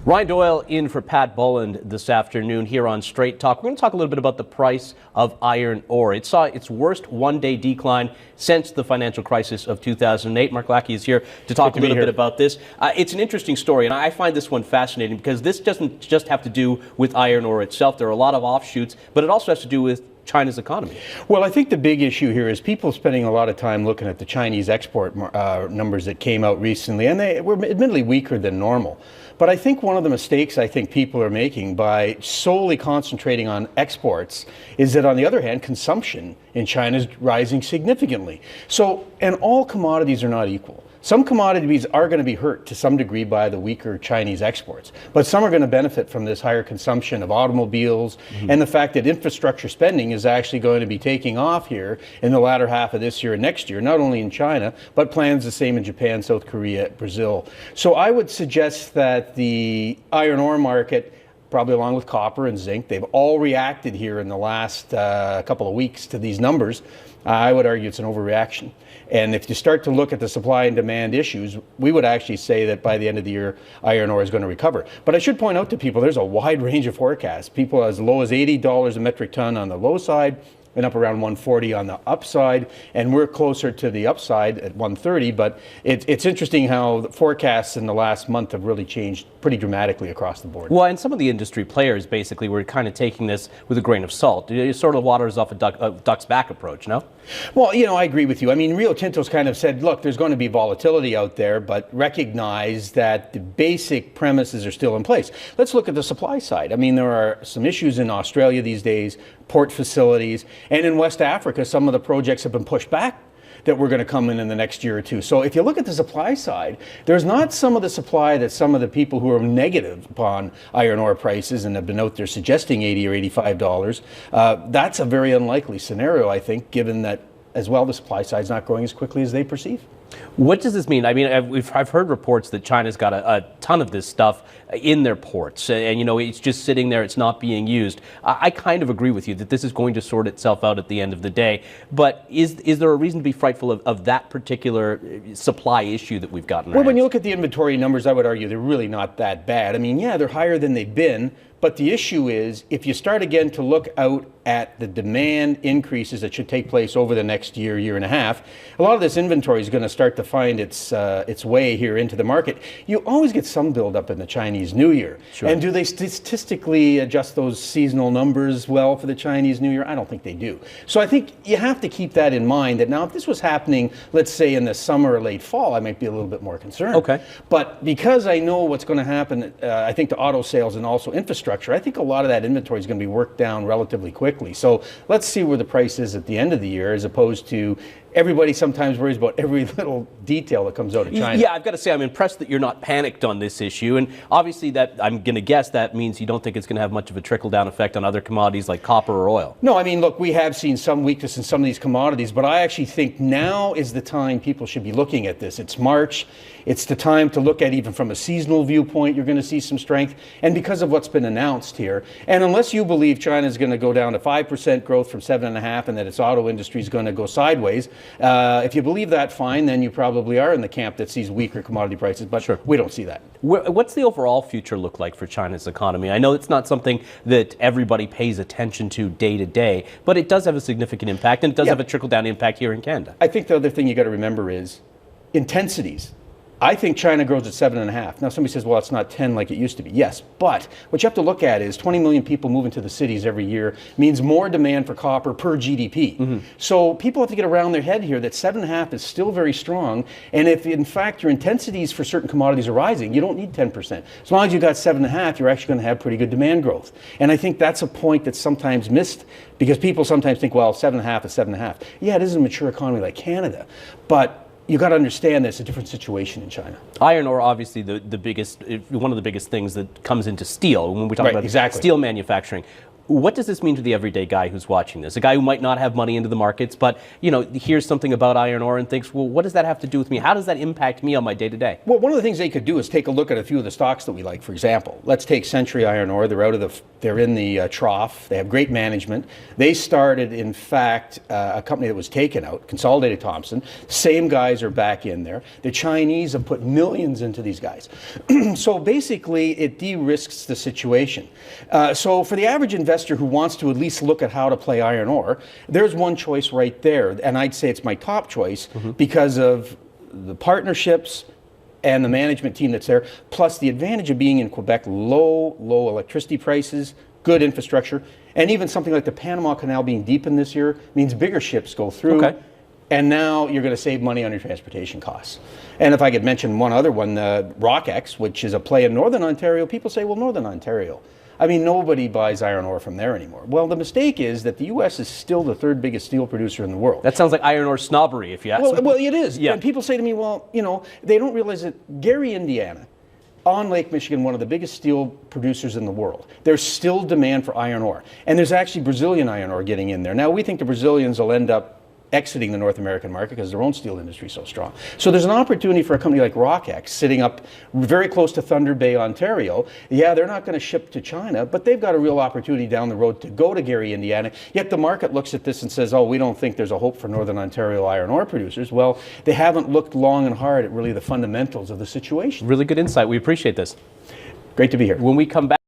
Ryan Doyle in for Pat Bolland this afternoon here on Straight Talk. We're going to talk a little bit about the price of iron ore. It saw its worst one-day decline since the financial crisis of 2008. Mark Lackey is here to talk a little bit about this. It's an interesting story, and I find this one fascinating because this doesn't just have to do with iron ore itself. There are a lot of offshoots, but it also has to do with China's economy. Well, I think the big issue here is people spending a lot of time looking at the Chinese export numbers that came out recently, and they were admittedly weaker than normal. But I think one of the mistakes I think people are making by solely concentrating on exports is that, on the other hand, consumption in China is rising significantly. So, and all commodities are not equal. Some commodities are going to be hurt to some degree by the weaker Chinese exports, but some are going to benefit from this higher consumption of automobiles and the fact that infrastructure spending is actually going to be taking off here in the latter half of this year and next year, not only in China, but plans the same in Japan, South Korea, Brazil. So I would suggest that the iron ore market, probably along with copper and zinc, they've all reacted here in the last couple of weeks to these numbers. I would argue it's an overreaction. And if you start to look at the supply and demand issues, we would actually say that by the end of the year, iron ore is going to recover. But I should point out to people, there's a wide range of forecasts. People as low as $80 a metric ton on the low side, and up around 140 on the upside, and we're closer to the upside at 130. But it's interesting how the forecasts in the last month have really changed pretty dramatically across the board. Well, and some of the industry players basically were kind of taking this with a grain of salt. It sort of waters off a duck's back approach, no? Well, you know, I agree with you. I mean, Rio Tinto's kind of said, look, there's going to be volatility out there, but recognize that the basic premises are still in place. Let's look at the supply side. I mean, there are some issues in Australia these days, port facilities, and in West Africa, some of the projects have been pushed back that we're going to come in the next year or two. So if you look at the supply side, there's not some of the supply that some of the people who are negative upon iron ore prices and have been out there suggesting $80 or $85. That's a very unlikely scenario, I think, given that as well the supply side is not growing as quickly as they perceive. What does this mean? I mean, I've heard reports that China's got a ton of this stuff in their ports, and you know, it's just sitting there, it's not being used. I kind of agree with you that this is going to sort itself out at the end of the day, but is there a reason to be frightful of that particular supply issue that we've got in our hands? When you look at the inventory numbers, I would argue they're really not that bad. I mean, yeah, they're higher than they've been, but the issue is, if you start again to look out at the demand increases that should take place over the next year, year and a half, a lot of this inventory is going to start to find its way here into the market. You always get some buildup in the Chinese New Year. Sure. And do they statistically adjust those seasonal numbers well for the Chinese New Year? I don't think they do. So I think you have to keep that in mind, that now if this was happening, let's say in the summer or late fall, I might be a little bit more concerned. Okay. But because I know what's going to happen, I think to auto sales and also infrastructure, I think a lot of that inventory is going to be worked down relatively quickly. So let's see where the price is at the end of the year, as opposed to everybody sometimes worries about every little detail that comes out of China. Yeah, I've got to say, I'm impressed that you're not panicked on this issue. And obviously, that I'm going to guess that means you don't think it's going to have much of a trickle-down effect on other commodities like copper or oil. No, I mean, look, we have seen some weakness in some of these commodities, but I actually think now is the time people should be looking at this. It's March. It's the time to look at, even from a seasonal viewpoint, you're going to see some strength. And because of what's been announced here, and unless you believe China is going to go down to 5% growth from 7.5% and that its auto industry is going to go sideways, if you believe that, fine, then you probably are in the camp that sees weaker commodity prices, but sure, we don't see that. What's the overall future look like for China's economy? I know it's not something that everybody pays attention to day to day, but it does have a significant impact, and it does have a trickle-down impact here in Canada. I think the other thing you got to remember is intensities. I think China grows at 7.5. Now somebody says, well, it's not 10 like it used to be. Yes, but what you have to look at is 20 million people moving to the cities every year means more demand for copper per GDP. So people have to get around their head here that 7.5 is still very strong. And if in fact your intensities for certain commodities are rising, you don't need 10%. As long as you got 7.5, you're actually going to have pretty good demand growth. And I think that's a point that's sometimes missed, because people sometimes think, well, 7.5 is 7.5. Yeah, it is a mature economy like Canada, but you got to understand there's a different situation in China. Iron ore, obviously, one of the biggest things that comes into steel when we talk about steel manufacturing. What does this mean to the everyday guy who's watching this? A guy who might not have money into the markets, but hears something about iron ore and thinks, well, what does that have to do with me? How does that impact me on my day-to-day? Well, one of the things they could do is take a look at a few of the stocks that we like. For example, let's take Century Iron Ore. They're in the trough. They have great management. They started, in fact, a company that was taken out, Consolidated Thompson. Same guys are back in there. The Chinese have put millions into these guys. So basically, it de-risks the situation. So for the average investor who wants to at least look at how to play iron ore, there's one choice right there. And I'd say it's my top choice because of the partnerships and the management team that's there, plus the advantage of being in Quebec, low electricity prices, good infrastructure, and even something like the Panama Canal being deepened this year means bigger ships go through. Okay. And now you're going to save money on your transportation costs. And if I could mention one other one, Rockex, which is a play in Northern Ontario, people say, well, Northern Ontario. I mean, nobody buys iron ore from there anymore. Well, the mistake is that the U.S. is still the third biggest steel producer in the world. That sounds like iron ore snobbery, if you ask me. Well, it is. Yeah. And people say to me, well, they don't realize that Gary, Indiana, on Lake Michigan, one of the biggest steel producers in the world, there's still demand for iron ore. And there's actually Brazilian iron ore getting in there. Now, we think the Brazilians will end up exiting the North American market because their own steel industry is so strong. So there's an opportunity for a company like Rockex sitting up very close to Thunder Bay, Ontario. Yeah, they're not going to ship to China, but they've got a real opportunity down the road to go to Gary, Indiana. Yet the market looks at this and says, oh, we don't think there's a hope for Northern Ontario iron ore producers. Well, they haven't looked long and hard at really the fundamentals of the situation. Really good insight. We appreciate this. Great to be here. When we come back,